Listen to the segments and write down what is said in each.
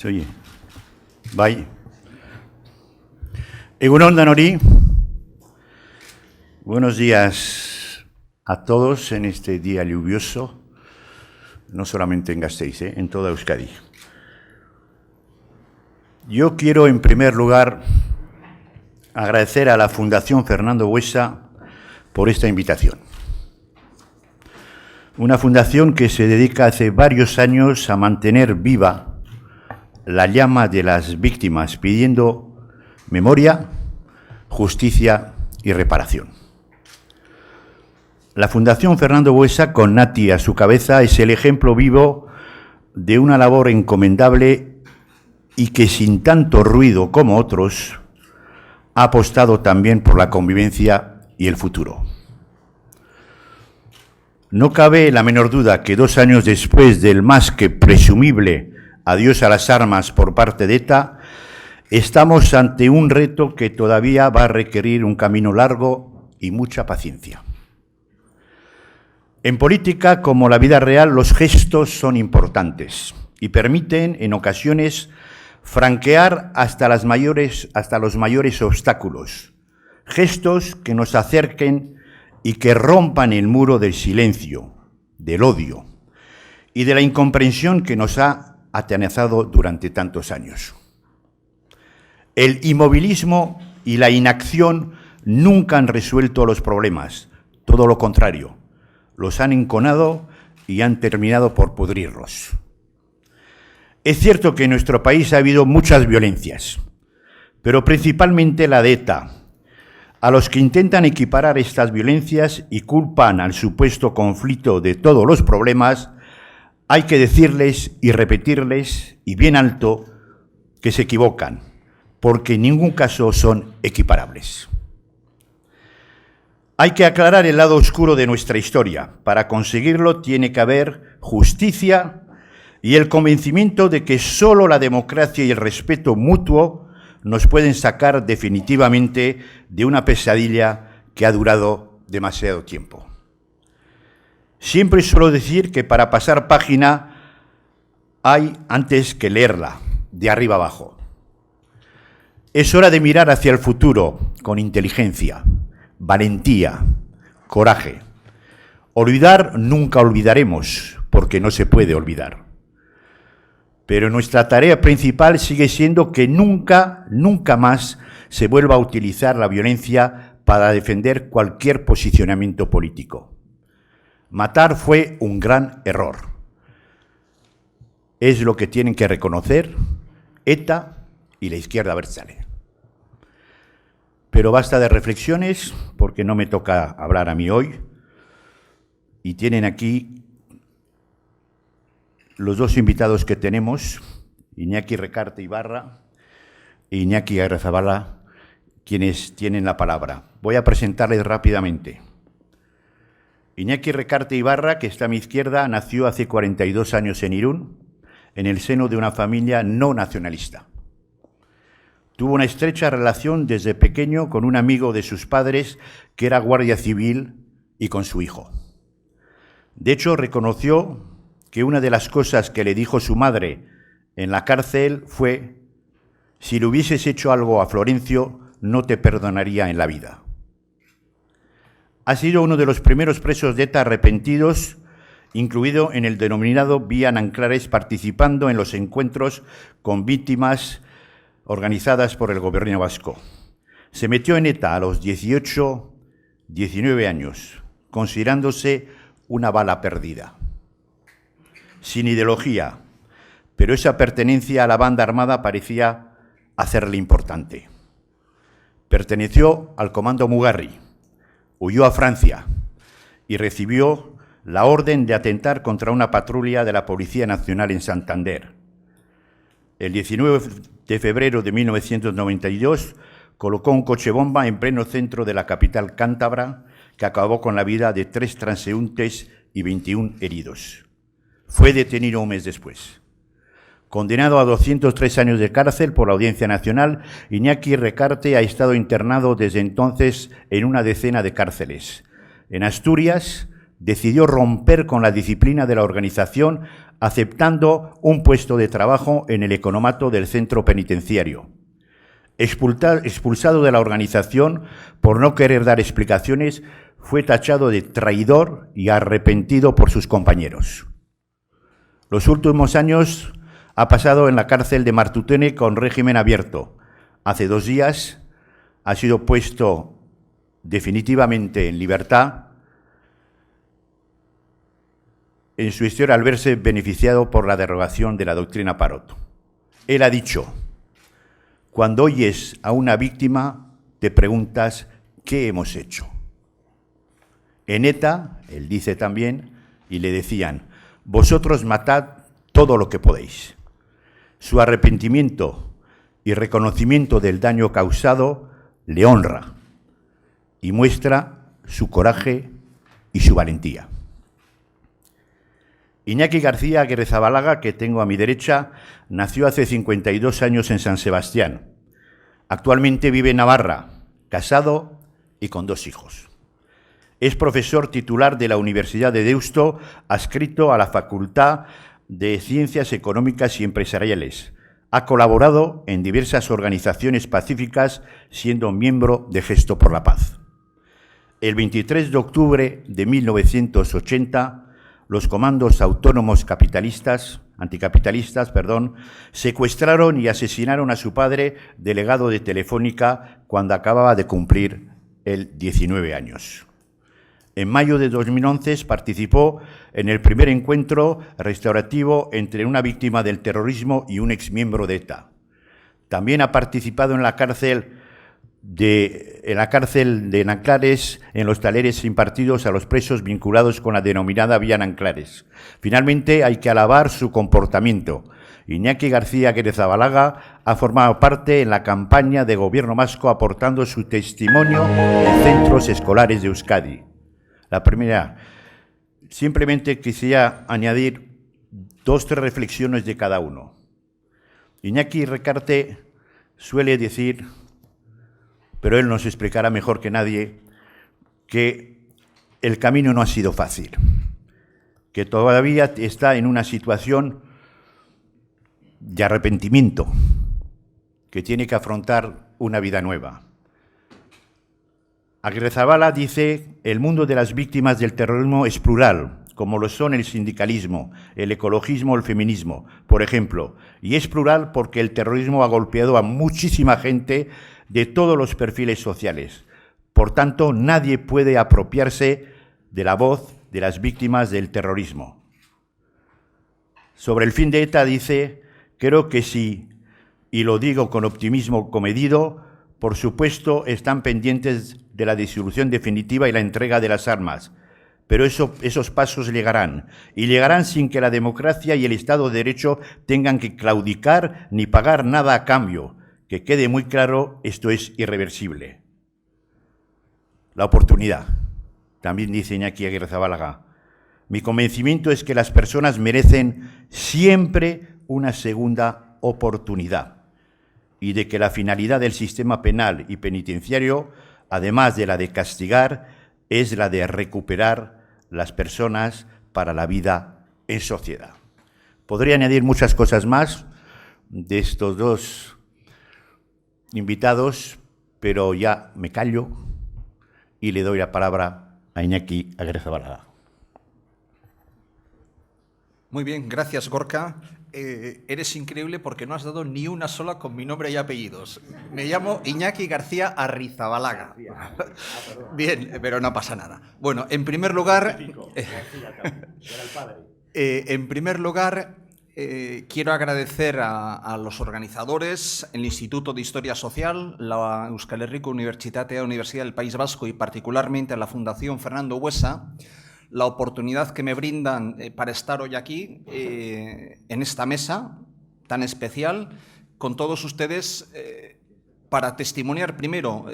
¿Se oye? Bai. Egunon Danori. Buenos días a todos en este día lluvioso, no solamente en Gasteiz, en toda Euskadi. Yo quiero, en primer lugar, agradecer a la Fundación Fernando Buesa por esta invitación. Una fundación que se dedica hace varios años a mantener viva la llama de las víctimas, pidiendo memoria, justicia y reparación. La Fundación Fernando Buesa, con Nati a su cabeza, es el ejemplo vivo de una labor encomendable y que, sin tanto ruido como otros, ha apostado también por la convivencia y el futuro. No cabe la menor duda que 2 años después del más que presumible adiós a las armas por parte de ETA, estamos ante un reto que todavía va a requerir un camino largo y mucha paciencia. En política, como la vida real, los gestos son importantes y permiten, en ocasiones, franquear hasta los mayores obstáculos. Gestos que nos acerquen y que rompan el muro del silencio, del odio y de la incomprensión que nos ha atenazado durante tantos años. El inmovilismo y la inacción nunca han resuelto los problemas, todo lo contrario, los han enconado y han terminado por pudrirlos. Es cierto que en nuestro país ha habido muchas violencias, pero principalmente la de ETA. A los que intentan equiparar estas violencias y culpan al supuesto conflicto de todos los problemas, hay que decirles y repetirles, y bien alto, que se equivocan, porque en ningún caso son equiparables. Hay que aclarar el lado oscuro de nuestra historia. Para conseguirlo tiene que haber justicia y el convencimiento de que solo la democracia y el respeto mutuo nos pueden sacar definitivamente de una pesadilla que ha durado demasiado tiempo. Siempre suelo decir que para pasar página hay antes que leerla, de arriba abajo. Es hora de mirar hacia el futuro con inteligencia, valentía, coraje. Olvidar nunca olvidaremos, porque no se puede olvidar. Pero nuestra tarea principal sigue siendo que nunca más se vuelva a utilizar la violencia para defender cualquier posicionamiento político. Matar fue un gran error. Es lo que tienen que reconocer ETA y la izquierda abertzale. Pero basta de reflexiones, porque no me toca hablar a mí hoy, y tienen aquí los 2 invitados que tenemos, Iñaki Recarte Ibarra e Iñaki Agirrezabala, quienes tienen la palabra. Voy a presentarles rápidamente. Iñaki Recarte Ibarra, que está a mi izquierda, nació hace 42 años en Irún, en el seno de una familia no nacionalista. Tuvo una estrecha relación desde pequeño con un amigo de sus padres que era guardia civil y con su hijo. De hecho, reconoció que una de las cosas que le dijo su madre en la cárcel fue: si le hubieses hecho algo a Florencio, no te perdonaría en la vida. Ha sido uno de los primeros presos de ETA arrepentidos, incluido en el denominado Vía Nanclares, participando en los encuentros con víctimas organizadas por el gobierno vasco. Se metió en ETA a los 18, 19 años, considerándose una bala perdida. Sin ideología, pero esa pertenencia a la banda armada parecía hacerle importante. Perteneció al Comando Mugarri, huyó a Francia y recibió la orden de atentar contra una patrulla de la Policía Nacional en Santander. El 19 de febrero de 1992 colocó un coche bomba en pleno centro de la capital cántabra que acabó con la vida de 3 transeúntes y 21 heridos. Fue detenido un mes después. Condenado a 203 años de cárcel por la Audiencia Nacional, Iñaki Recarte ha estado internado desde entonces en una decena de cárceles. En Asturias, decidió romper con la disciplina de la organización, aceptando un puesto de trabajo en el economato del centro penitenciario. Expulsado de la organización por no querer dar explicaciones, fue tachado de traidor y arrepentido por sus compañeros. Los últimos años ha pasado en la cárcel de Martutene con régimen abierto. Hace 2 días ha sido puesto definitivamente en libertad en su historia al verse beneficiado por la derogación de la doctrina Parot. Él ha dicho: cuando oyes a una víctima, te preguntas ¿qué hemos hecho? En ETA, él dice también, y le decían: vosotros matad todo lo que podéis. Su arrepentimiento y reconocimiento del daño causado le honra y muestra su coraje y su valentía. Iñaki García Agirrezabalaga, que tengo a mi derecha, nació hace 52 años en San Sebastián. Actualmente vive en Navarra, casado y con 2 hijos. Es profesor titular de la Universidad de Deusto, adscrito a la Facultad de Ciencias Económicas y Empresariales. Ha colaborado en diversas organizaciones pacíficas, siendo miembro de Gesto por la Paz. El 23 de octubre de 1980, los comandos autónomos anticapitalistas, secuestraron y asesinaron a su padre, delegado de Telefónica, cuando acababa de cumplir él 19 años. En mayo de 2011 participó en el primer encuentro restaurativo entre una víctima del terrorismo y un exmiembro de ETA. También ha participado en la cárcel de Nanclares, en los talleres impartidos a los presos vinculados con la denominada Vía Nanclares. Finalmente, hay que alabar su comportamiento. Iñaki García Agirrezabalaga ha formado parte en la campaña de Gobierno Vasco, aportando su testimonio en centros escolares de Euskadi. La primera, simplemente quisiera añadir 2 o 3 reflexiones de cada uno. Iñaki Recarte suele decir, pero él nos explicará mejor que nadie, que el camino no ha sido fácil, que todavía está en una situación de arrepentimiento, que tiene que afrontar una vida nueva. Agirrezabala dice: el mundo de las víctimas del terrorismo es plural, como lo son el sindicalismo, el ecologismo o el feminismo, por ejemplo. Y es plural porque el terrorismo ha golpeado a muchísima gente de todos los perfiles sociales. Por tanto, nadie puede apropiarse de la voz de las víctimas del terrorismo. Sobre el fin de ETA dice: creo que sí, y lo digo con optimismo comedido, por supuesto están pendientes de la disolución definitiva y la entrega de las armas, pero esos pasos llegarán, y llegarán sin que la democracia y el Estado de Derecho tengan que claudicar ni pagar nada a cambio. Que quede muy claro, esto es irreversible. La oportunidad, también dice Iñaki Agirrezabalaga. Mi convencimiento es que las personas merecen siempre una segunda oportunidad y de que la finalidad del sistema penal y penitenciario, además de la de castigar, es la de recuperar las personas para la vida en sociedad. Podría añadir muchas cosas más de estos 2 invitados, pero ya me callo y le doy la palabra a Iñaki Agirrezabalaga. Muy bien, gracias, Gorka. Eres increíble porque no has dado ni una sola con mi nombre y apellidos. Me llamo Iñaki García Agirrezabalaga. Bien, pero no pasa nada. Bueno, en primer lugar, quiero agradecer a los organizadores, el Instituto de Historia Social, la Euskal Herriko Unibertsitatea, Universidad del País Vasco y particularmente a la Fundación Fernando Buesa, la oportunidad que me brindan para estar hoy aquí en esta mesa tan especial con todos ustedes para testimoniar primero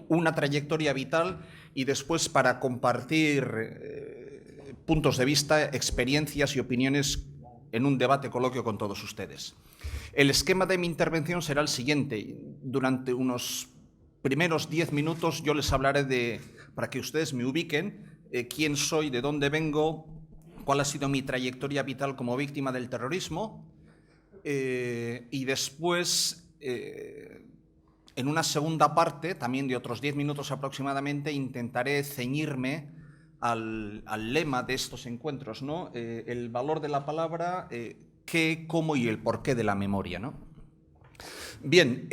una trayectoria vital y después para compartir puntos de vista, experiencias y opiniones en un debate coloquio con todos ustedes. El esquema de mi intervención será el siguiente. Durante unos primeros 10 minutos yo les hablaré para que ustedes me ubiquen, quién soy, de dónde vengo, cuál ha sido mi trayectoria vital como víctima del terrorismo, y después, en una segunda parte, también de otros 10 minutos aproximadamente, intentaré ceñirme al lema de estos encuentros, ¿no? El valor de la palabra, qué, cómo y el porqué de la memoria, ¿no? Bien,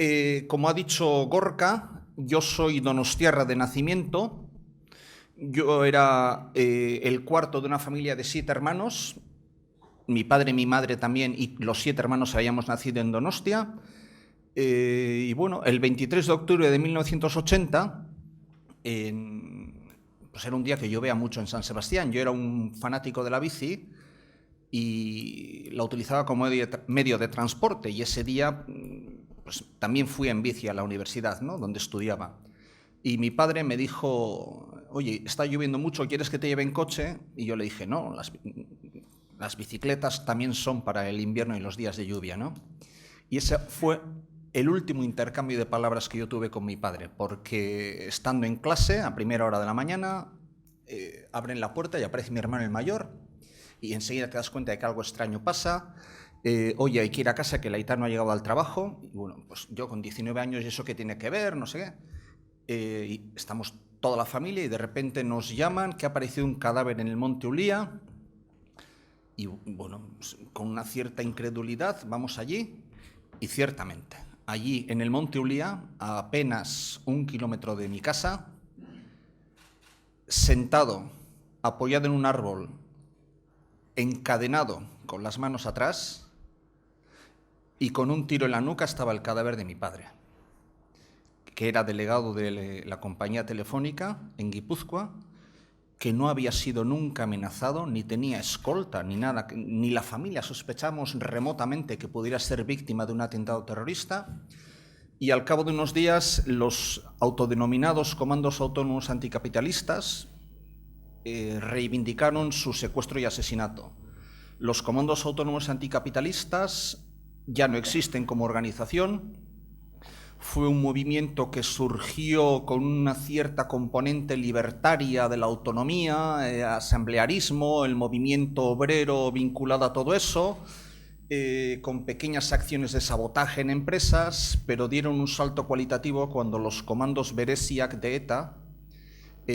como ha dicho Gorka, yo soy donostiarra de nacimiento. Yo era el cuarto de una familia de 7 hermanos. Mi padre, mi madre también, y los 7 hermanos habíamos nacido en Donostia. Y bueno, el 23 de octubre de 1980, pues era un día que llovía mucho en San Sebastián. Yo era un fanático de la bici y la utilizaba como medio de transporte. Y ese día pues, también fui en bici a la universidad, ¿no?, donde estudiaba. Y mi padre me dijo, oye, está lloviendo mucho, ¿quieres que te lleve en coche? Y yo le dije, no, las bicicletas también son para el invierno y los días de lluvia, ¿no? Y ese fue el último intercambio de palabras que yo tuve con mi padre, porque estando en clase, a primera hora de la mañana, abren la puerta y aparece mi hermano el mayor, y enseguida te das cuenta de que algo extraño pasa. Oye, hay que ir a casa, que el Aitán no ha llegado al trabajo. Y bueno, pues yo con 19 años, ¿y eso qué tiene que ver? No sé qué. Y estamos toda la familia y de repente nos llaman que ha aparecido un cadáver en el Monte Ullía. Y bueno, con una cierta incredulidad vamos allí y ciertamente, allí en el Monte Ullía, a apenas 1 kilómetro de mi casa, sentado, apoyado en un árbol, encadenado con las manos atrás y con un tiro en la nuca, estaba el cadáver de mi padre, que era delegado de la compañía telefónica en Guipúzcoa, que no había sido nunca amenazado, ni tenía escolta, ni nada, ni la familia sospechamos remotamente que pudiera ser víctima de un atentado terrorista. Y al cabo de unos días, los autodenominados comandos autónomos anticapitalistas reivindicaron su secuestro y asesinato. Los comandos autónomos anticapitalistas ya no existen como organización. Fue un movimiento que surgió con una cierta componente libertaria de la autonomía, asamblearismo, el movimiento obrero vinculado a todo eso, con pequeñas acciones de sabotaje en empresas, pero dieron un salto cualitativo cuando los comandos Bereziak de ETA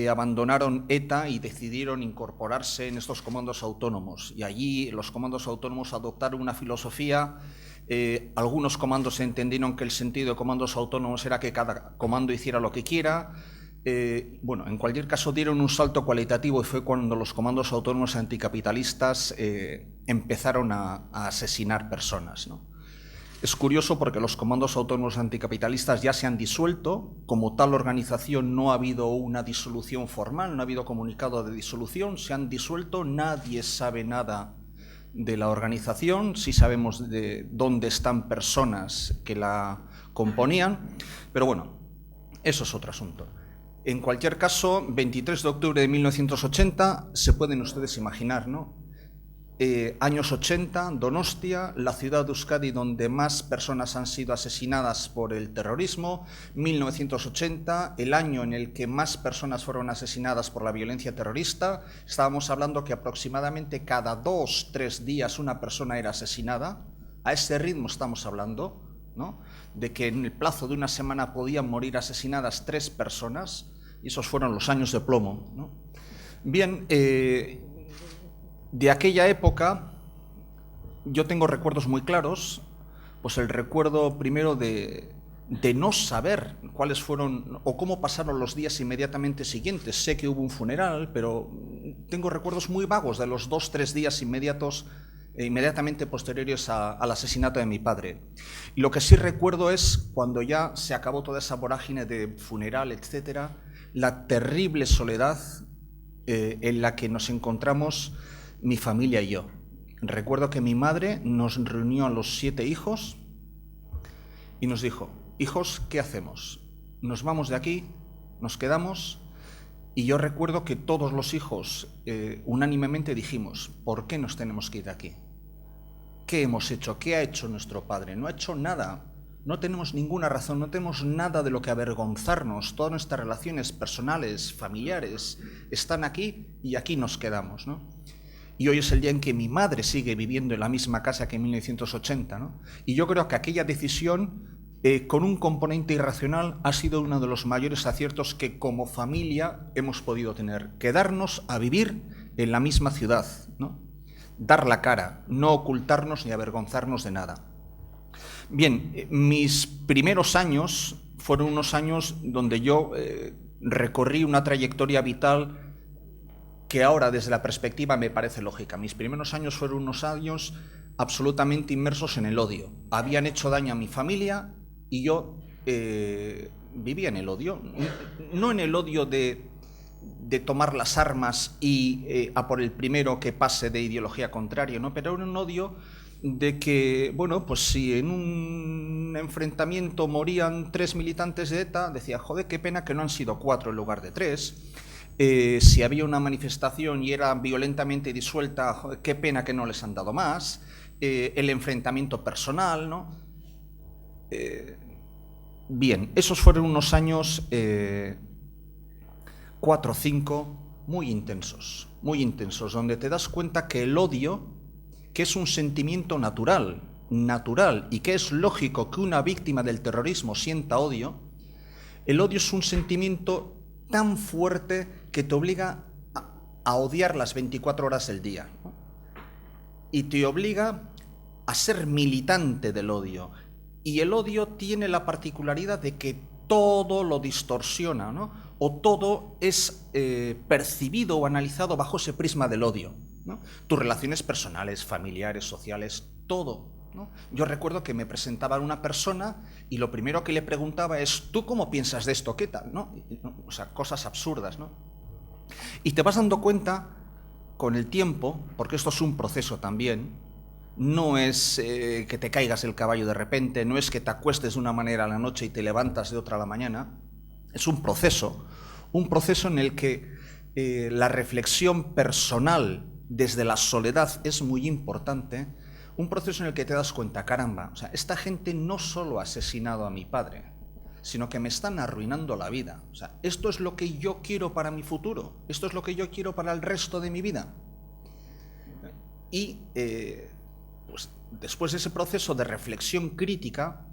abandonaron ETA y decidieron incorporarse en estos comandos autónomos. Y allí los comandos autónomos adoptaron una filosofía. Algunos comandos entendieron que el sentido de comandos autónomos era que cada comando hiciera lo que quiera. Bueno, en cualquier caso dieron un salto cualitativo y fue cuando los comandos autónomos anticapitalistas empezaron a asesinar personas, ¿no? Es curioso porque los comandos autónomos anticapitalistas ya se han disuelto. Como tal organización no ha habido una disolución formal, no ha habido comunicado de disolución, se han disuelto, nadie sabe nada de la organización, sí sabemos de dónde están personas que la componían, pero bueno, eso es otro asunto. En cualquier caso, 23 de octubre de 1980, se pueden ustedes imaginar, ¿no? Años 80, Donostia, la ciudad de Euskadi donde más personas han sido asesinadas por el terrorismo. 1980, el año en el que más personas fueron asesinadas por la violencia terrorista. Estábamos hablando que aproximadamente cada 2-3 días una persona era asesinada. A ese ritmo estamos hablando, ¿no?, de que en el plazo de una semana podían morir asesinadas 3 personas, y esos fueron los años de plomo, ¿no? Bien, de aquella época yo tengo recuerdos muy claros, pues el recuerdo primero de no saber cuáles fueron o cómo pasaron los días inmediatamente siguientes. Sé que hubo un funeral, pero tengo recuerdos muy vagos de los 2-3 días inmediatamente posteriores al asesinato de mi padre. Y lo que sí recuerdo es cuando ya se acabó toda esa vorágine de funeral, etcétera, la terrible soledad en la que nos encontramos mi familia y yo. Recuerdo que mi madre nos reunió a los 7 hijos y nos dijo: hijos, ¿qué hacemos? ¿Nos vamos de aquí? ¿Nos quedamos? Y yo recuerdo que todos los hijos unánimemente dijimos: ¿por qué nos tenemos que ir de aquí? ¿Qué hemos hecho? ¿Qué ha hecho nuestro padre? No ha hecho nada. No tenemos ninguna razón, no tenemos nada de lo que avergonzarnos. Todas nuestras relaciones personales, familiares, están aquí y aquí nos quedamos, ¿no? Y hoy es el día en que mi madre sigue viviendo en la misma casa que en 1980, ¿no? Y yo creo que aquella decisión, con un componente irracional, ha sido uno de los mayores aciertos que como familia hemos podido tener. Quedarnos a vivir en la misma ciudad, ¿no? Dar la cara, no ocultarnos ni avergonzarnos de nada. Bien, mis primeros años fueron unos años donde yo recorrí una trayectoria vital que ahora desde la perspectiva me parece lógica. Mis primeros años fueron unos años absolutamente inmersos en el odio. Habían hecho daño a mi familia y yo vivía en el odio. No en el odio de tomar las armas y a por el primero que pase de ideología contraria, ¿no? Pero era un odio de que, bueno, pues si en un enfrentamiento morían 3 militantes de ETA, decía, joder, qué pena que no han sido 4 en lugar de 3. Si había una manifestación y era violentamente disuelta, joder, qué pena que no les han dado más. El enfrentamiento personal, ¿no? Bien, esos fueron unos años 4 o 5 muy intensos, donde te das cuenta que el odio, que es un sentimiento natural, y que es lógico que una víctima del terrorismo sienta odio, el odio es un sentimiento tan fuerte que te obliga a odiar las 24 horas del día, ¿no? Y te obliga a ser militante del odio. Y el odio tiene la particularidad de que todo lo distorsiona, ¿no? O todo es percibido o analizado bajo ese prisma del odio, ¿no? Tus relaciones personales, familiares, sociales, todo, ¿no? Yo recuerdo que me presentaba una persona y lo primero que le preguntaba es, ¿tú cómo piensas de esto? ¿Qué tal? ¿No? O sea, cosas absurdas, ¿no? Y te vas dando cuenta con el tiempo, porque esto es un proceso también, no es que te caigas el caballo de repente, no es que te acuestes de una manera a la noche y te levantas de otra a la mañana, es un proceso en el que la reflexión personal desde la soledad es muy importante, un proceso en el que te das cuenta, caramba, o sea, esta gente no solo ha asesinado a mi padre, sino que me están arruinando la vida. O sea, esto es lo que yo quiero para mi futuro, esto es lo que yo quiero para el resto de mi vida. Y pues después de ese proceso de reflexión crítica,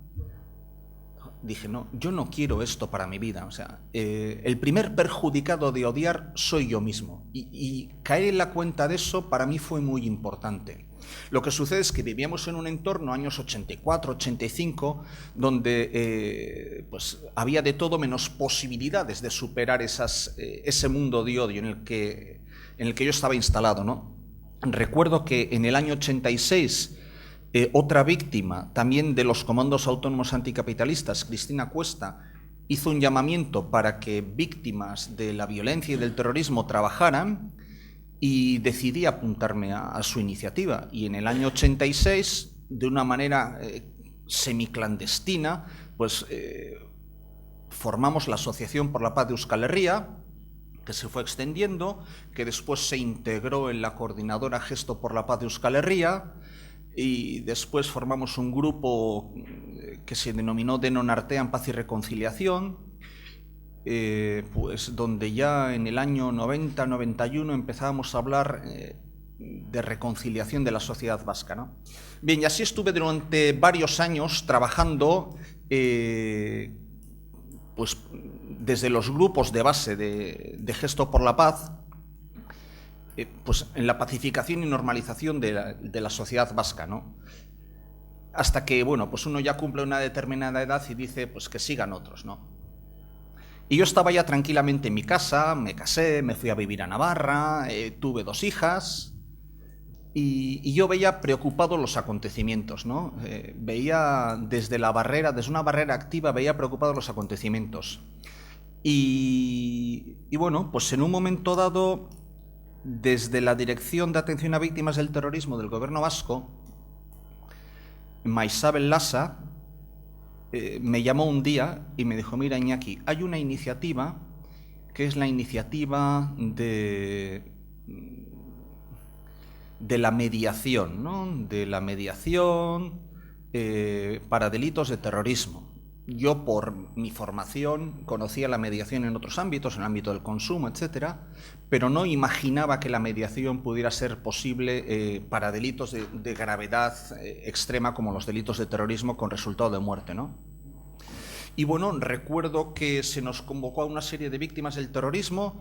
dije, no, yo no quiero esto para mi vida. O sea, el primer perjudicado de odiar soy yo mismo. Y caer en la cuenta de eso para mí fue muy importante. Lo que sucede es que vivíamos en un entorno, años 84, 85, donde pues había de todo menos posibilidades de superar ese mundo de odio en el que yo estaba instalado, ¿no? Recuerdo que en el año 86... otra víctima, también de los comandos autónomos anticapitalistas, Cristina Cuesta, hizo un llamamiento para que víctimas de la violencia y del terrorismo trabajaran y decidí apuntarme a su iniciativa. Y en el año 86, de una manera semiclandestina, pues formamos la Asociación por la Paz de Euskal Herria, que se fue extendiendo, que después se integró en la Coordinadora Gesto por la Paz de Euskal Herria, y después formamos un grupo que se denominó Denon Artean Paz y Reconciliación, pues donde ya en el año 90-91 empezábamos a hablar de reconciliación de la sociedad vasca, ¿no? Bien, y así estuve durante varios años trabajando pues desde los grupos de base de Gesto por la Paz, pues en la pacificación y normalización de la sociedad vasca, ¿no? Hasta que, bueno, pues uno ya cumple una determinada edad y dice, pues que sigan otros, ¿no? Y yo estaba ya tranquilamente en mi casa, me casé, me fui a vivir a Navarra, tuve 2 hijas, y yo veía preocupado los acontecimientos, ¿no? Veía desde una barrera activa, veía preocupados los acontecimientos. Y bueno, pues en un momento dado, desde la Dirección de Atención a Víctimas del Terrorismo del Gobierno Vasco, Maisabel Lasa me llamó un día y me dijo, mira, Iñaki, hay una iniciativa que es la iniciativa de la mediación, ¿no? De la mediación para delitos de terrorismo. Yo, por mi formación, conocía la mediación en otros ámbitos, en el ámbito del consumo, etcétera, pero no imaginaba que la mediación pudiera ser posible para delitos de gravedad extrema como los delitos de terrorismo con resultado de muerte, ¿no? Y bueno, recuerdo que se nos convocó a una serie de víctimas del terrorismo,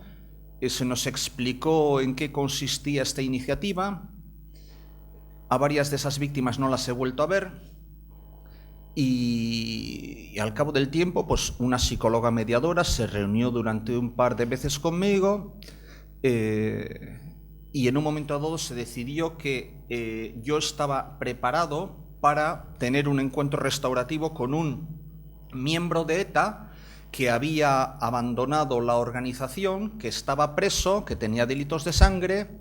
se nos explicó en qué consistía esta iniciativa. A varias de esas víctimas no las he vuelto a ver. Y al cabo del tiempo, pues una psicóloga mediadora se reunió durante un par de veces conmigo y en un momento dado se decidió que yo estaba preparado para tener un encuentro restaurativo con un miembro de ETA que había abandonado la organización, que estaba preso, que tenía delitos de sangre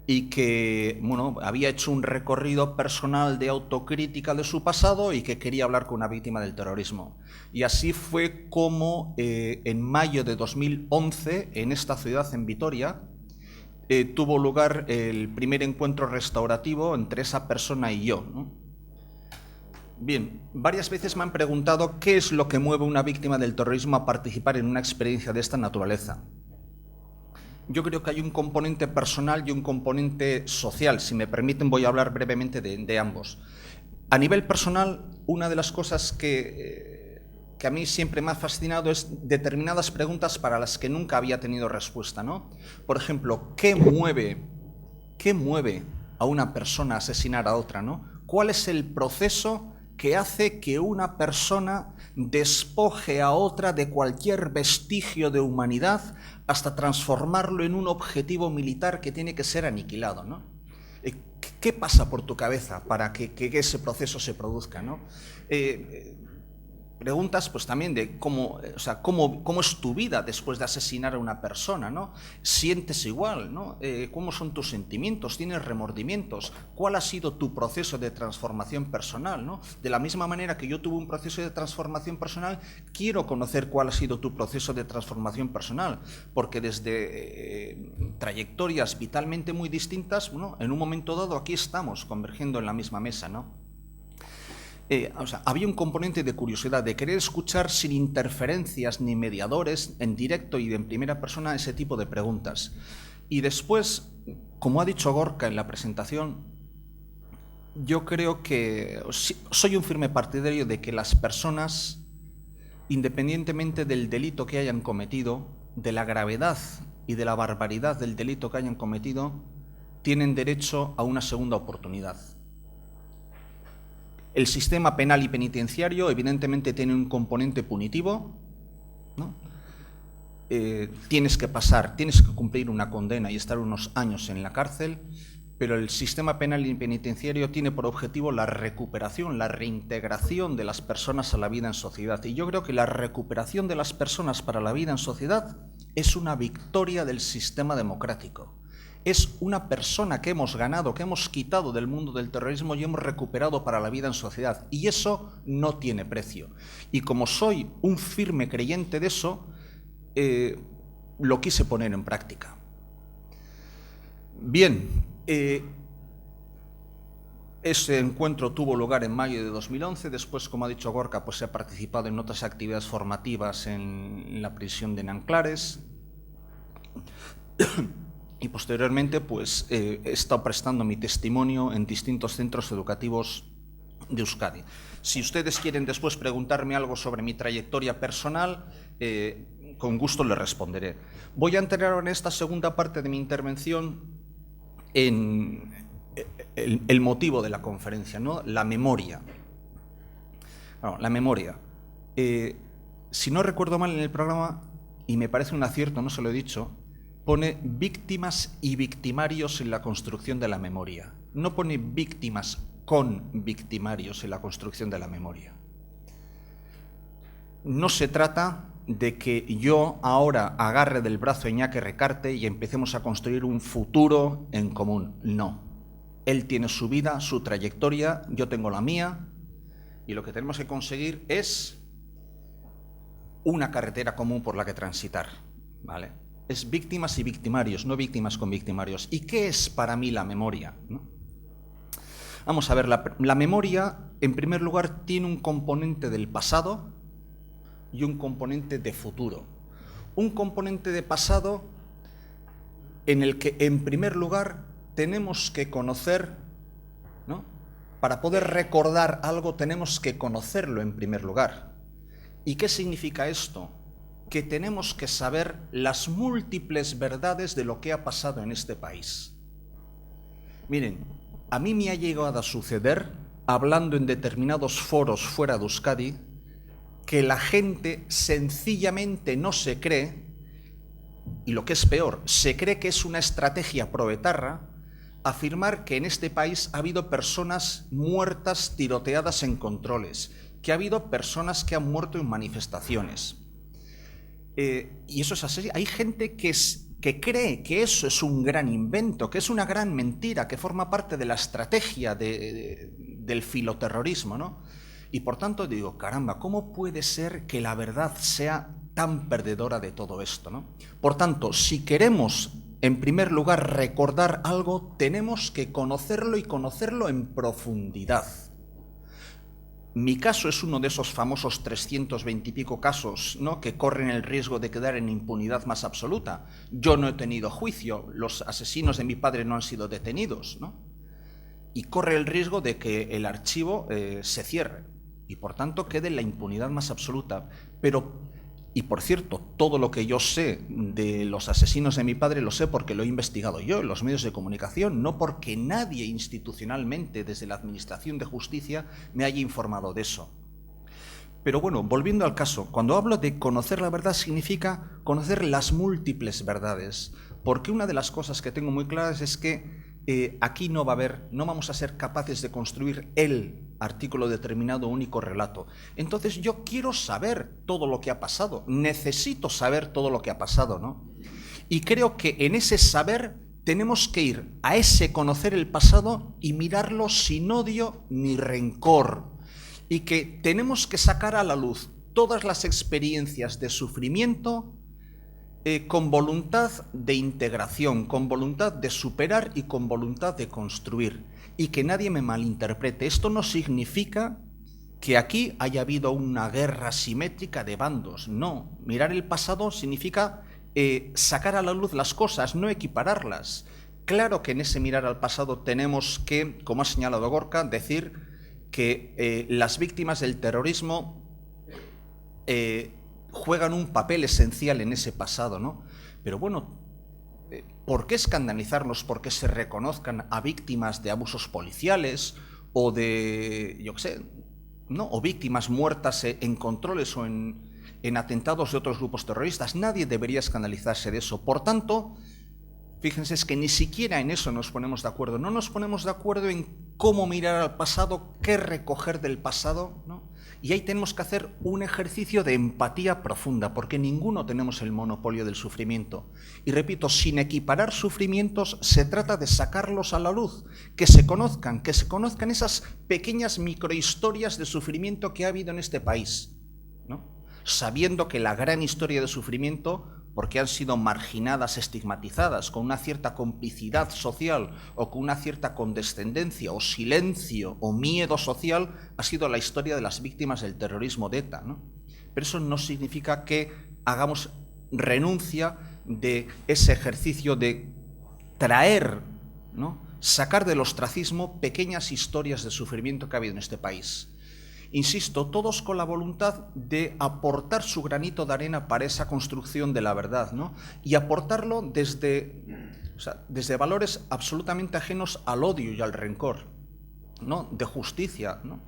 y que bueno, había hecho un recorrido personal de autocrítica de su pasado y que quería hablar con una víctima del terrorismo. Y así fue como en mayo de 2011, en esta ciudad, en Vitoria, tuvo lugar el primer encuentro restaurativo entre esa persona y yo, ¿no? Bien, varias veces me han preguntado qué es lo que mueve a una víctima del terrorismo a participar en una experiencia de esta naturaleza. Yo creo que hay un componente personal y un componente social. Si me permiten, voy a hablar brevemente de ambos. A nivel personal, una de las cosas que a mí siempre me ha fascinado es determinadas preguntas para las que nunca había tenido respuesta, ¿no? Por ejemplo, ¿qué mueve a una persona a asesinar a otra, ¿no? ¿Cuál es el proceso que hace que una persona despoje a otra de cualquier vestigio de humanidad hasta transformarlo en un objetivo militar que tiene que ser aniquilado, ¿no? ¿Qué pasa por tu cabeza para que ese proceso se produzca, ¿no? Preguntas pues también de cómo es tu vida después de asesinar a una persona, ¿no? ¿Sientes igual, ¿no? ¿Cómo son tus sentimientos? ¿Tienes remordimientos? ¿Cuál ha sido tu proceso de transformación personal, ¿no? De la misma manera que yo tuve un proceso de transformación personal, quiero conocer cuál ha sido tu proceso de transformación personal, porque desde trayectorias vitalmente muy distintas, bueno, en un momento dado aquí estamos convergiendo en la misma mesa, ¿no? Había un componente de curiosidad, de querer escuchar sin interferencias ni mediadores, en directo y en primera persona, ese tipo de preguntas. Y después, como ha dicho Gorka en la presentación, yo creo que soy un firme partidario de que las personas, independientemente del delito que hayan cometido, de la gravedad y de la barbaridad del delito que hayan cometido, tienen derecho a una segunda oportunidad. El sistema penal y penitenciario evidentemente tiene un componente punitivo, ¿no? Tienes que cumplir una condena y estar unos años en la cárcel, pero el sistema penal y penitenciario tiene por objetivo la recuperación, la reintegración de las personas a la vida en sociedad. Y yo creo que la recuperación de las personas para la vida en sociedad es una victoria del sistema democrático. Es una persona que hemos ganado, que hemos quitado del mundo del terrorismo y hemos recuperado para la vida en sociedad. Y eso no tiene precio. Y como soy un firme creyente de eso, lo quise poner en práctica. Bien, ese encuentro tuvo lugar en mayo de 2011. Después, como ha dicho Gorka, pues he participado en otras actividades formativas en la prisión de Nanclares. Y posteriormente pues, he estado prestando mi testimonio en distintos centros educativos de Euskadi. Si ustedes quieren después preguntarme algo sobre mi trayectoria personal, con gusto les responderé. Voy a entrar en esta segunda parte de mi intervención en el motivo de la conferencia, ¿no? La memoria. Bueno, la memoria. Si no recuerdo mal en el programa, y me parece un acierto, no se lo he dicho, pone víctimas y victimarios en la construcción de la memoria. No pone víctimas con victimarios en la construcción de la memoria. No se trata de que yo ahora agarre del brazo a Iñaki Recarte y empecemos a construir un futuro en común. No. Él tiene su vida, su trayectoria, yo tengo la mía, y lo que tenemos que conseguir es una carretera común por la que transitar, ¿vale? Es víctimas y victimarios, no víctimas con victimarios. ¿Y qué es para mí la memoria, ¿no? Vamos a ver, la memoria, en primer lugar, tiene un componente del pasado y un componente de futuro. Un componente de pasado en el que, en primer lugar, tenemos que conocer, ¿no? Para poder recordar algo tenemos que conocerlo en primer lugar. ¿Y qué significa esto? Que tenemos que saber las múltiples verdades de lo que ha pasado en este país. Miren, a mí me ha llegado a suceder, hablando en determinados foros fuera de Euskadi, que la gente sencillamente no se cree, y lo que es peor, se cree que es una estrategia proetarra, afirmar que en este país ha habido personas muertas tiroteadas en controles, que ha habido personas que han muerto en manifestaciones. Y eso es así. Hay gente que cree que eso es un gran invento, que es una gran mentira, que forma parte de la estrategia del filoterrorismo, ¿no? Y por tanto digo, caramba, ¿cómo puede ser que la verdad sea tan perdedora de todo esto, ¿no? Por tanto, si queremos, en primer lugar, recordar algo, tenemos que conocerlo y conocerlo en profundidad. Mi caso es uno de esos famosos 320 y pico casos, ¿no?, que corren el riesgo de quedar en impunidad más absoluta. Yo no he tenido juicio, los asesinos de mi padre no han sido detenidos, ¿no? Y corre el riesgo de que el archivo se cierre y por tanto quede en la impunidad más absoluta. Y por cierto, todo lo que yo sé de los asesinos de mi padre lo sé porque lo he investigado yo en los medios de comunicación, no porque nadie institucionalmente desde la Administración de Justicia me haya informado de eso. Pero bueno, volviendo al caso, cuando hablo de conocer la verdad significa conocer las múltiples verdades, porque una de las cosas que tengo muy claras es que aquí no vamos a ser capaces de construir el artículo determinado, único relato. Entonces yo quiero saber todo lo que ha pasado, necesito saber todo lo que ha pasado, ¿no? Y creo que en ese saber tenemos que ir a ese conocer el pasado y mirarlo sin odio ni rencor, y que tenemos que sacar a la luz todas las experiencias de sufrimiento con voluntad de integración, con voluntad de superar y con voluntad de construir. Y que nadie me malinterprete, esto no significa que aquí haya habido una guerra simétrica de bandos, no. Mirar el pasado significa sacar a la luz las cosas, no equipararlas. Claro que en ese mirar al pasado tenemos que, como ha señalado Gorka, decir que las víctimas del terrorismo juegan un papel esencial en ese pasado, ¿no? Pero bueno, ¿por qué escandalizarnos porque se reconozcan a víctimas de abusos policiales o de, yo qué sé, ¿no?, o víctimas muertas en controles o en atentados de otros grupos terroristas? Nadie debería escandalizarse de eso. Por tanto, fíjense, es que ni siquiera en eso nos ponemos de acuerdo. No nos ponemos de acuerdo en cómo mirar al pasado, qué recoger del pasado, ¿no? Y ahí tenemos que hacer un ejercicio de empatía profunda, porque ninguno tenemos el monopolio del sufrimiento. Y repito, sin equiparar sufrimientos, se trata de sacarlos a la luz, que se conozcan esas pequeñas microhistorias de sufrimiento que ha habido en este país, ¿no? Sabiendo que la gran historia de sufrimiento, porque han sido marginadas, estigmatizadas, con una cierta complicidad social o con una cierta condescendencia o silencio o miedo social, ha sido la historia de las víctimas del terrorismo de ETA, ¿no? Pero eso no significa que hagamos renuncia de ese ejercicio de traer, ¿no?, sacar del ostracismo pequeñas historias de sufrimiento que ha habido en este país. Insisto, todos con la voluntad de aportar su granito de arena para esa construcción de la verdad, ¿no? Y aportarlo desde valores absolutamente ajenos al odio y al rencor, ¿no?, de justicia, ¿no?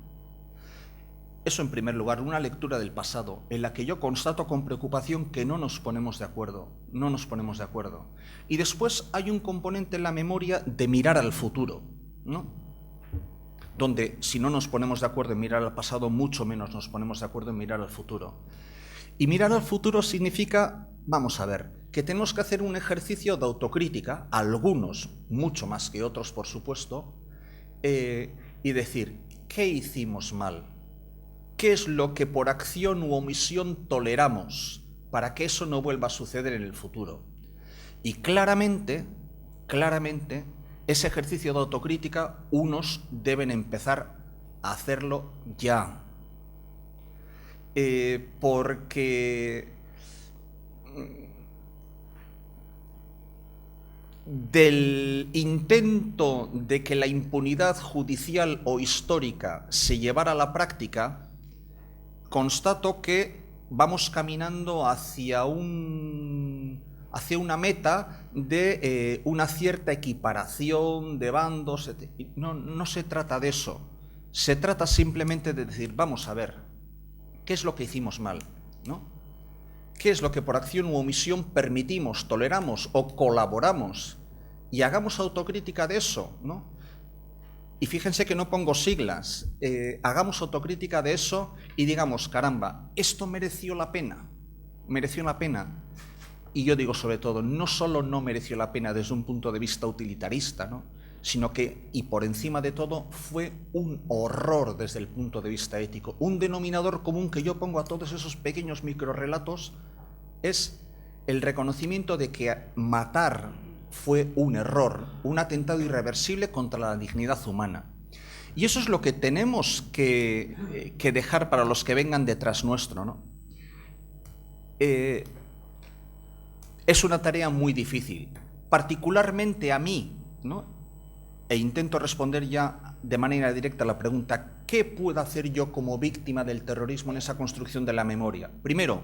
Eso en primer lugar, una lectura del pasado, en la que yo constato con preocupación que no nos ponemos de acuerdo, Y después hay un componente en la memoria de mirar al futuro, ¿no?, donde si no nos ponemos de acuerdo en mirar al pasado, mucho menos nos ponemos de acuerdo en mirar al futuro. Y mirar al futuro significa, vamos a ver, que tenemos que hacer un ejercicio de autocrítica, algunos, mucho más que otros, por supuesto, y decir, ¿qué hicimos mal? ¿Qué es lo que por acción u omisión toleramos para que eso no vuelva a suceder en el futuro? Y claramente, ese ejercicio de autocrítica unos deben empezar a hacerlo ya. Porque del intento de que la impunidad judicial o histórica se llevara a la práctica, constato que vamos caminando hacia una meta de una cierta equiparación de bandos. No se trata de eso. Se trata simplemente de decir, vamos a ver, ¿qué es lo que hicimos mal? ¿No? ¿Qué es lo que por acción u omisión permitimos, toleramos o colaboramos? Y hagamos autocrítica de eso, ¿no? Y fíjense que no pongo siglas. Hagamos autocrítica de eso y digamos, caramba, esto mereció la pena. Mereció la pena. Y yo digo sobre todo, no solo no mereció la pena desde un punto de vista utilitarista, ¿no?, sino que, y por encima de todo, fue un horror desde el punto de vista ético. Un denominador común que yo pongo a todos esos pequeños microrrelatos es el reconocimiento de que matar fue un error, un atentado irreversible contra la dignidad humana. Y eso es lo que tenemos que dejar para los que vengan detrás nuestro, ¿no? Es una tarea muy difícil, particularmente a mí, ¿no? E intento responder ya de manera directa a la pregunta, ¿qué puedo hacer yo como víctima del terrorismo en esa construcción de la memoria? Primero,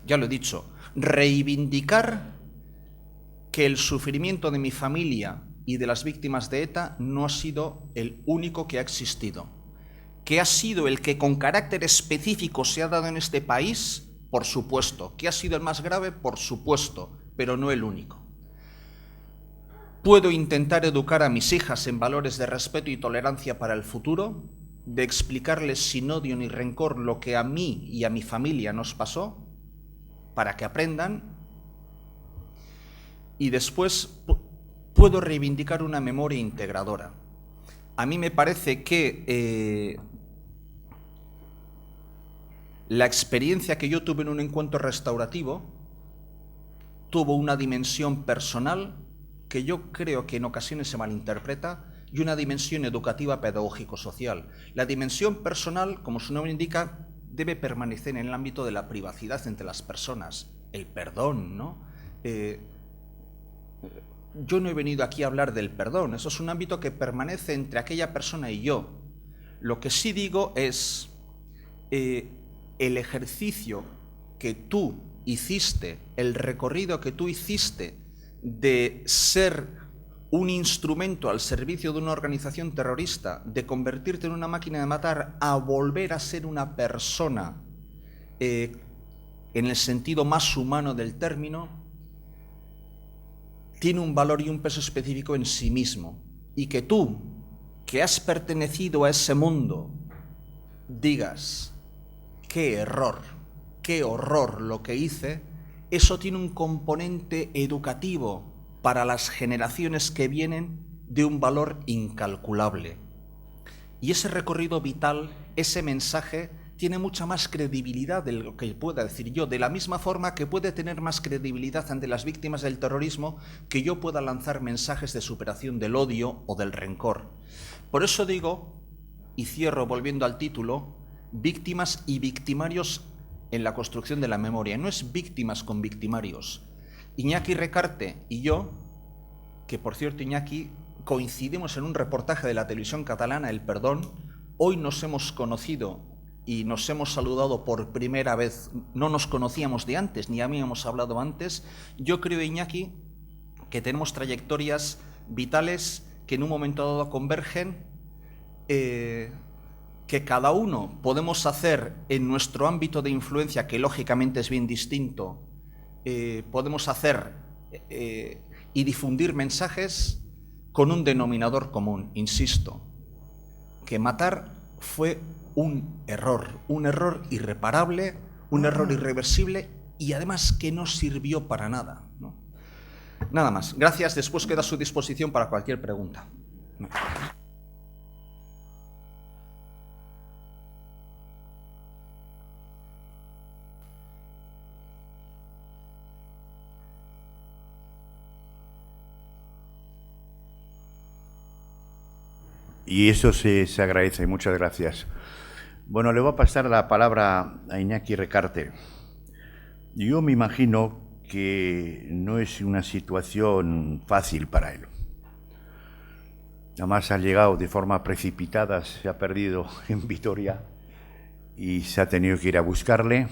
ya lo he dicho, reivindicar que el sufrimiento de mi familia y de las víctimas de ETA no ha sido el único que ha existido, que ha sido el que con carácter específico se ha dado en este país, por supuesto, que ha sido el más grave, por supuesto, pero no el único. Puedo intentar educar a mis hijas en valores de respeto y tolerancia para el futuro, de explicarles sin odio ni rencor lo que a mí y a mi familia nos pasó, para que aprendan. Y después puedo reivindicar una memoria integradora. A mí me parece que la experiencia que yo tuve en un encuentro restaurativo tuvo una dimensión personal que yo creo que en ocasiones se malinterpreta, y una dimensión educativa pedagógico-social. La dimensión personal, como su nombre indica, debe permanecer en el ámbito de la privacidad entre las personas, el perdón, ¿no? Yo no he venido aquí a hablar del perdón, eso es un ámbito que permanece entre aquella persona y yo. Lo que sí digo es el ejercicio que tú hiciste, el recorrido que tú hiciste de ser un instrumento al servicio de una organización terrorista, de convertirte en una máquina de matar, a volver a ser una persona en el sentido más humano del término, tiene un valor y un peso específico en sí mismo. Y que tú, que has pertenecido a ese mundo, digas, qué error, qué horror lo que hice, eso tiene un componente educativo para las generaciones que vienen de un valor incalculable. Y ese recorrido vital, ese mensaje, tiene mucha más credibilidad de lo que pueda decir yo, de la misma forma que puede tener más credibilidad ante las víctimas del terrorismo que yo pueda lanzar mensajes de superación del odio o del rencor. Por eso digo, y cierro volviendo al título, víctimas y victimarios en la construcción de la memoria. No es víctimas con victimarios. Iñaki Recarte y yo, que por cierto, Iñaki, coincidimos en un reportaje de la televisión catalana, El Perdón, hoy nos hemos conocido y nos hemos saludado por primera vez. No nos conocíamos de antes, ni habíamos hablado antes. Yo creo, Iñaki, que tenemos trayectorias vitales que en un momento dado convergen, que cada uno podemos hacer en nuestro ámbito de influencia, que lógicamente es bien distinto, podemos hacer y difundir mensajes con un denominador común, insisto, que matar fue un error irreparable, un error irreversible y además que no sirvió para nada, ¿no? Nada más. Gracias. Después queda a su disposición para cualquier pregunta. Y eso se agradece. Muchas gracias. Bueno, le voy a pasar la palabra a Iñaki Recarte. Yo me imagino que no es una situación fácil para él. Además ha llegado de forma precipitada, se ha perdido en Vitoria y se ha tenido que ir a buscarle.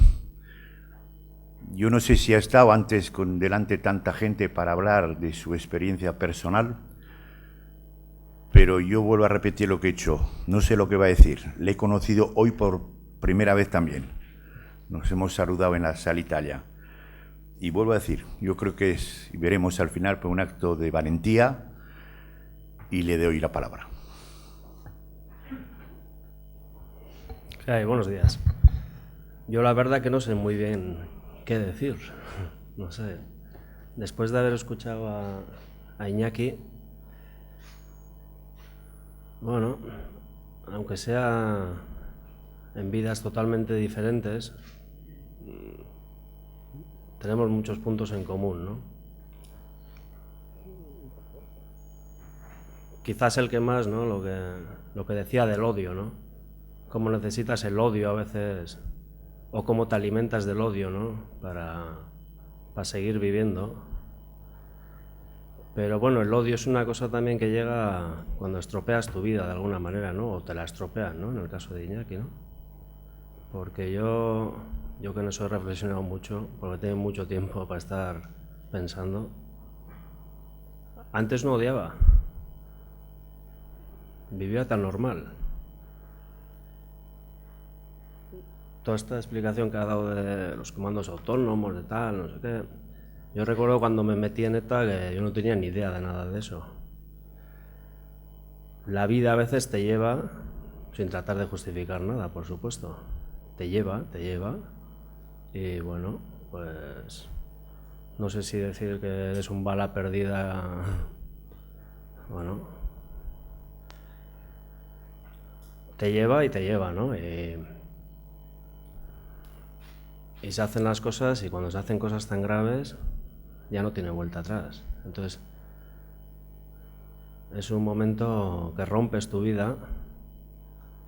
Yo no sé si ha estado antes delante de tanta gente para hablar de su experiencia personal, pero yo vuelvo a repetir lo que he hecho. No sé lo que va a decir. Le he conocido hoy por primera vez también. Nos hemos saludado en la sala Italia. Y vuelvo a decir, yo creo que veremos al final por un acto de valentía y le doy la palabra. Buenos días. Yo la verdad que no sé muy bien qué decir. No sé. Después de haber escuchado a Iñaki, bueno, aunque sea en vidas totalmente diferentes, tenemos muchos puntos en común, ¿no? Quizás el que más, ¿no? Lo que decía del odio, ¿no? Cómo necesitas el odio a veces, o cómo te alimentas del odio, ¿no? Para seguir viviendo. Pero bueno, el odio es una cosa también que llega cuando estropeas tu vida de alguna manera, ¿no? O te la estropean, ¿no? En el caso de Iñaki, ¿no? Porque yo que no soy reflexionado mucho, porque tengo mucho tiempo para estar pensando, antes no odiaba. Vivía tan normal. Toda esta explicación que ha dado de los comandos autónomos, de tal, no sé qué. Yo recuerdo cuando me metí en ETA que yo no tenía ni idea de nada de eso. La vida a veces te lleva, sin tratar de justificar nada, por supuesto, te lleva, y bueno, pues no sé si decir que eres un bala perdida, bueno, te lleva, ¿no? Y se hacen las cosas, y cuando se hacen cosas tan graves ya no tiene vuelta atrás. Entonces es un momento que rompes tu vida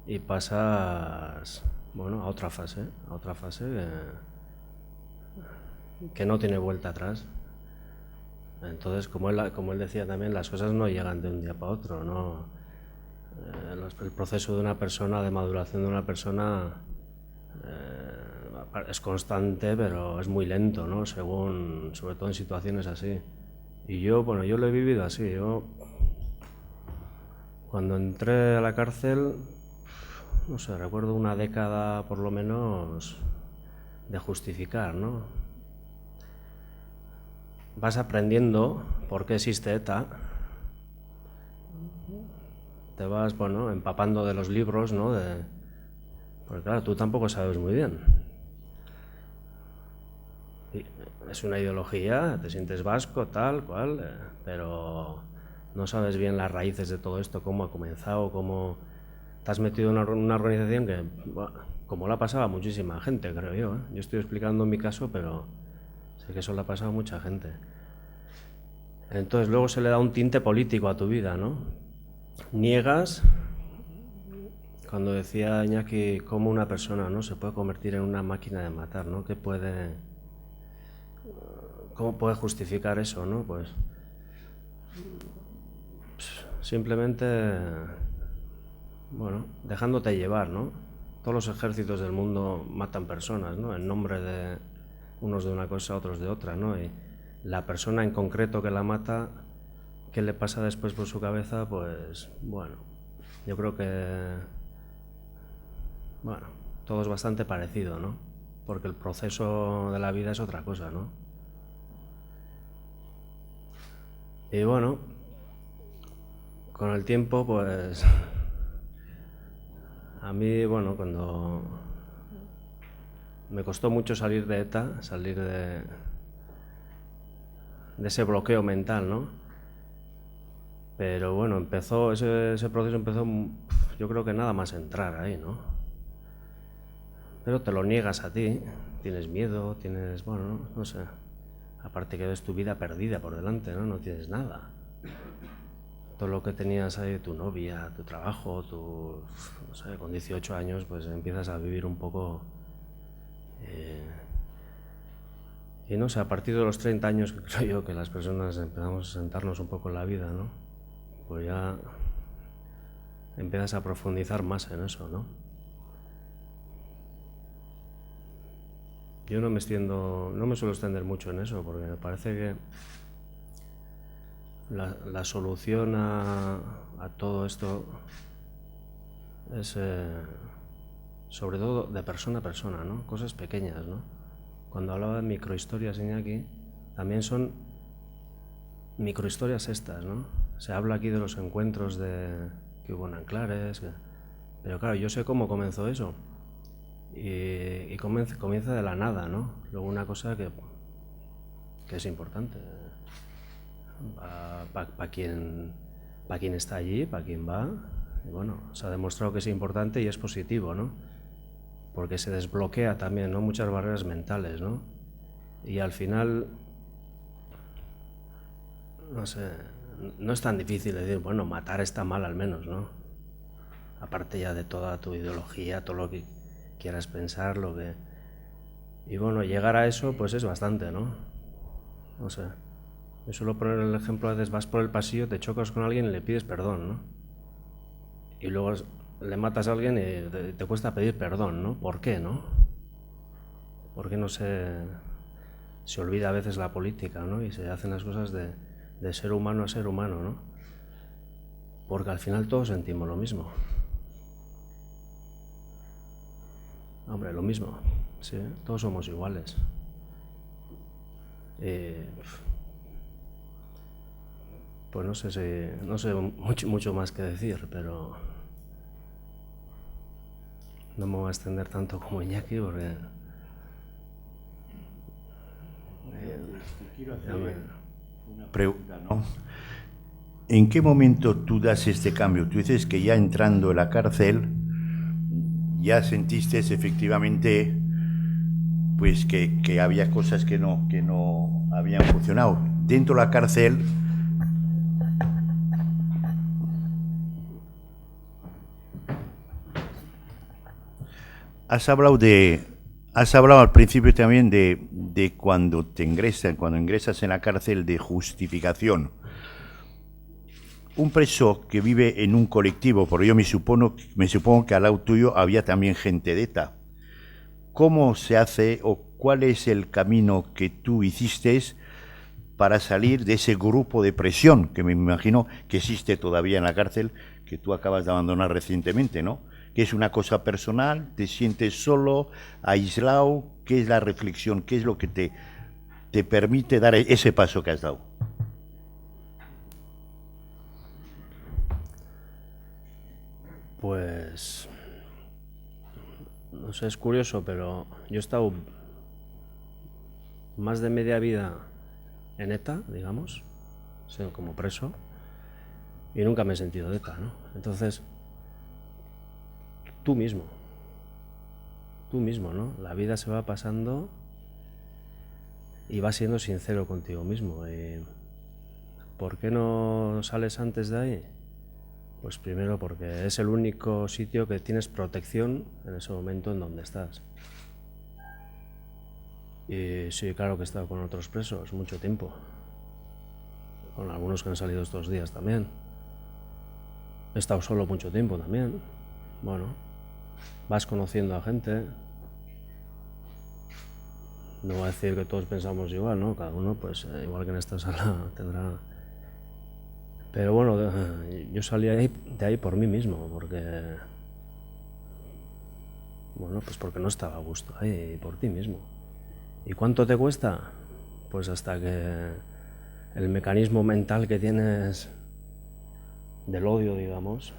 y pasas, bueno, a otra fase que no tiene vuelta atrás. Entonces, como él decía también, las cosas no llegan de un día para otro, ¿no? El proceso de una persona, de maduración de una persona, es constante, pero es muy lento, ¿no? Sobre todo en situaciones así. Y yo lo he vivido así. Yo, cuando entré a la cárcel, no sé, recuerdo una década por lo menos de justificar, ¿no? Vas aprendiendo por qué existe ETA, te vas, bueno, empapando de los libros, ¿no? Porque claro, tú tampoco sabes muy bien. Es una ideología, te sientes vasco, tal cual, pero no sabes bien las raíces de todo esto, cómo ha comenzado, cómo te has metido en una organización que, bueno, como la ha pasado a muchísima gente, creo yo. Yo estoy explicando mi caso, pero sé que eso le ha pasado a mucha gente. Entonces luego se le da un tinte político a tu vida, ¿no? Niegas, cuando decía Iñaki, cómo una persona, ¿no?, se puede convertir en una máquina de matar, ¿no? ¿Cómo puede justificar eso, no? Pues simplemente, bueno, dejándote llevar, ¿no? Todos los ejércitos del mundo matan personas, ¿no? En nombre de unos de una cosa, otros de otra, ¿no? Y la persona en concreto que la mata, ¿qué le pasa después por su cabeza? Pues, bueno, yo creo que, bueno, todo es bastante parecido, ¿no? Porque el proceso de la vida es otra cosa, ¿no? Y bueno, con el tiempo, pues, a mí, bueno, cuando me costó mucho salir de ETA, salir de ese bloqueo mental, ¿no? Pero bueno, ese proceso empezó, yo creo que nada más entrar ahí, ¿no? Pero te lo niegas a ti, tienes miedo, bueno, no sé. Aparte que ves tu vida perdida por delante, ¿no? No tienes nada. todo lo que tenías ahí, tu novia, tu trabajo, no sé, con 18 años pues empiezas a vivir un poco... y no sé, a partir de los 30 años creo yo que las personas empezamos a sentarnos un poco en la vida, ¿no? Pues ya empiezas a profundizar más en eso, ¿no? Yo no me suelo extender mucho en eso, porque me parece que la solución a todo esto es sobre todo de persona a persona, ¿no? Cosas pequeñas, ¿no? Cuando hablaba de microhistorias, Iñaki, también son microhistorias estas, ¿no? Se habla aquí de los encuentros que hubo en Anclares, pero claro, yo sé cómo comenzó eso. Y comienza de la nada, ¿no? Luego una cosa que es importante para quien está allí, para quien va. Y bueno, se ha demostrado que es importante y es positivo, ¿no? Porque se desbloquea también, ¿no? Muchas barreras mentales, ¿no? Y al final, no sé, no es tan difícil decir, bueno, matar está mal al menos, ¿no? Aparte ya de toda tu ideología, todo lo que quieras pensar, lo que... Y bueno, llegar a eso pues es bastante, ¿no? No sé. Yo suelo poner el ejemplo, a veces vas por el pasillo, te chocas con alguien y le pides perdón, ¿no? Y luego le matas a alguien y te cuesta pedir perdón, ¿no? ¿Por qué, no? ¿Por qué no se olvida a veces la política, ¿no? Y se hacen las cosas de ser humano a ser humano, ¿no? Porque al final todos sentimos lo mismo. Hombre, lo mismo, sí, todos somos iguales. Pues no sé mucho más que decir, pero no me voy a extender tanto como Iñaki porque... Quiero hacer una pregunta, ¿no? ¿En qué momento tú das este cambio? Tú dices que ya entrando en la cárcel ya sentiste efectivamente pues que había cosas que no habían funcionado. Dentro de la cárcel has hablado al principio también de cuando ingresas en la cárcel, de justificación. Un preso que vive en un colectivo, porque yo me supongo que al lado tuyo había también gente de ETA. ¿Cómo se hace o cuál es el camino que tú hiciste para salir de ese grupo de presión que me imagino que existe todavía en la cárcel, que tú acabas de abandonar recientemente, ¿no? ¿Que es una cosa personal? ¿Te sientes solo, aislado? ¿Qué es la reflexión? ¿Qué es lo que te permite dar ese paso que has dado? Pues... no sé, es curioso, pero yo he estado más de media vida en ETA, digamos, como preso, y nunca me he sentido de ETA, ¿no? Entonces, tú mismo, ¿no? La vida se va pasando y vas siendo sincero contigo mismo. ¿Por qué no sales antes de ahí? Pues primero porque es el único sitio que tienes protección en ese momento en donde estás. Y sí, claro que he estado con otros presos mucho tiempo, con algunos que han salido estos días también. He estado solo mucho tiempo también. Bueno, vas conociendo a gente. No voy a decir que todos pensamos igual, ¿no? Cada uno, pues, igual que en esta sala, tendrá... Pero bueno, yo salí de ahí por mí mismo, porque... Bueno, pues porque no estaba a gusto ahí, por ti mismo. ¿Y cuánto te cuesta? Pues hasta que el mecanismo mental que tienes del odio, digamos,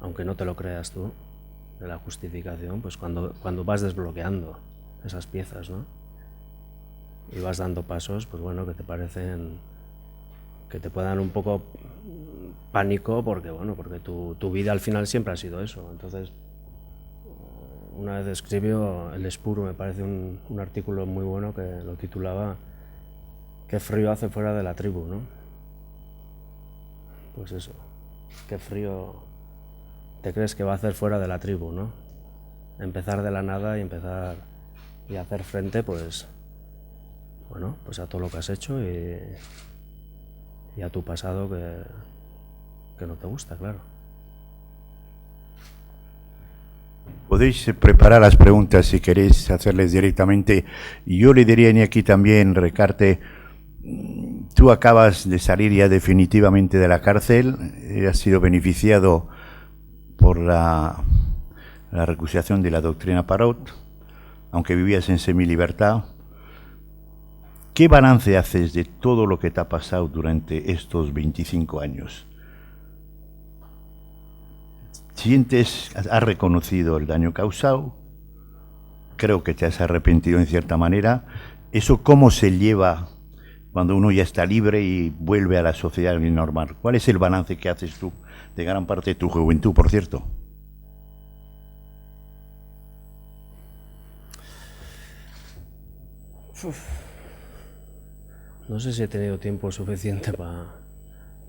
aunque no te lo creas tú, de la justificación, pues cuando vas desbloqueando esas piezas, ¿no? Y vas dando pasos, pues bueno, que te parecen, que te puedan un poco pánico, porque bueno, porque tu vida al final siempre ha sido eso. Entonces, una vez escribió El Espuro, me parece un artículo muy bueno que lo titulaba ¿Qué frío hace fuera de la tribu?, ¿no? pues eso, qué frío te crees que va a hacer fuera de la tribu, ¿no? Empezar de la nada y empezar y hacer frente, pues, bueno, pues a todo lo que has hecho y a tu pasado que no te gusta, claro. Podéis preparar las preguntas si queréis hacerles directamente. Yo le diría, Iñaki, también, Recarte, tú acabas de salir ya definitivamente de la cárcel, has sido beneficiado por la recusación de la doctrina Parot, aunque vivías en semilibertad. ¿Qué balance haces de todo lo que te ha pasado durante estos 25 años? ¿Sientes, has reconocido el daño causado? Creo que te has arrepentido en cierta manera. ¿Eso cómo se lleva cuando uno ya está libre y vuelve a la sociedad normal? ¿Cuál es el balance que haces tú de gran parte de tu juventud, por cierto? No sé si he tenido tiempo suficiente para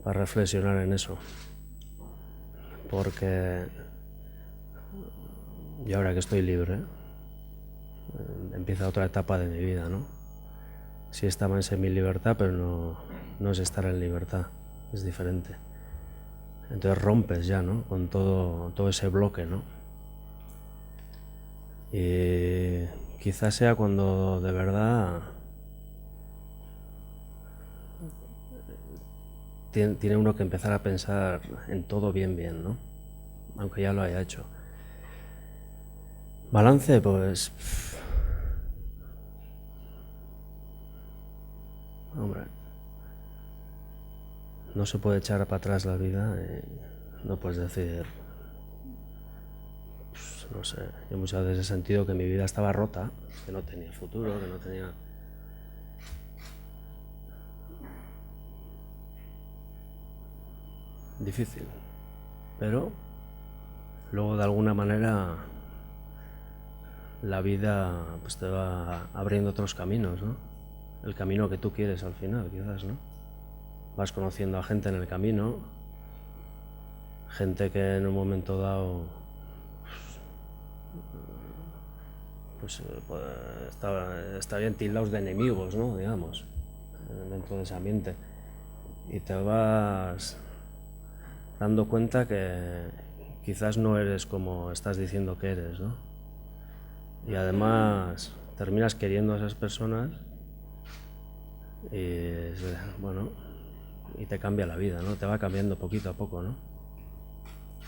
reflexionar en eso. Porque y ahora que estoy libre, empieza otra etapa de mi vida, ¿no? Sí estaba en semilibertad, pero no es estar en libertad, es diferente. Entonces rompes ya, ¿no? Con todo ese bloque, ¿no? Y quizás sea cuando de verdad tiene uno que empezar a pensar en todo bien, ¿no? Aunque ya lo haya hecho. Balance, pues... Hombre, no se puede echar para atrás la vida y no puedes decir... Pues, no sé, yo muchas veces he sentido que mi vida estaba rota, que no tenía futuro, que no tenía... Difícil, pero luego de alguna manera la vida pues te va abriendo otros caminos, ¿no? El camino que tú quieres al final, quizás, ¿no? Vas conociendo a gente en el camino, gente que en un momento dado pues estarían tildados de enemigos, ¿no? Digamos, dentro de ese ambiente. Y te vas dando cuenta que quizás no eres como estás diciendo que eres, ¿no? Y además terminas queriendo a esas personas y, bueno, y te cambia la vida, ¿no? Te va cambiando poquito a poco, ¿no?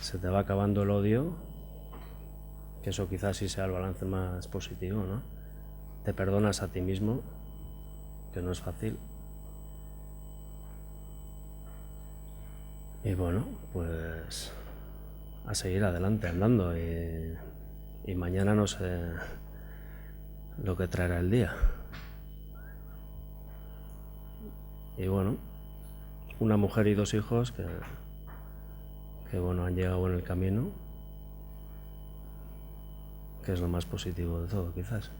Se te va acabando el odio, que eso quizás sí sea el balance más positivo, ¿no? Te perdonas a ti mismo, que no es fácil. Y bueno, pues a seguir adelante andando y mañana no sé lo que traerá el día. Y bueno, una mujer y 2 hijos que bueno, han llegado en el camino, que es lo más positivo de todo, quizás.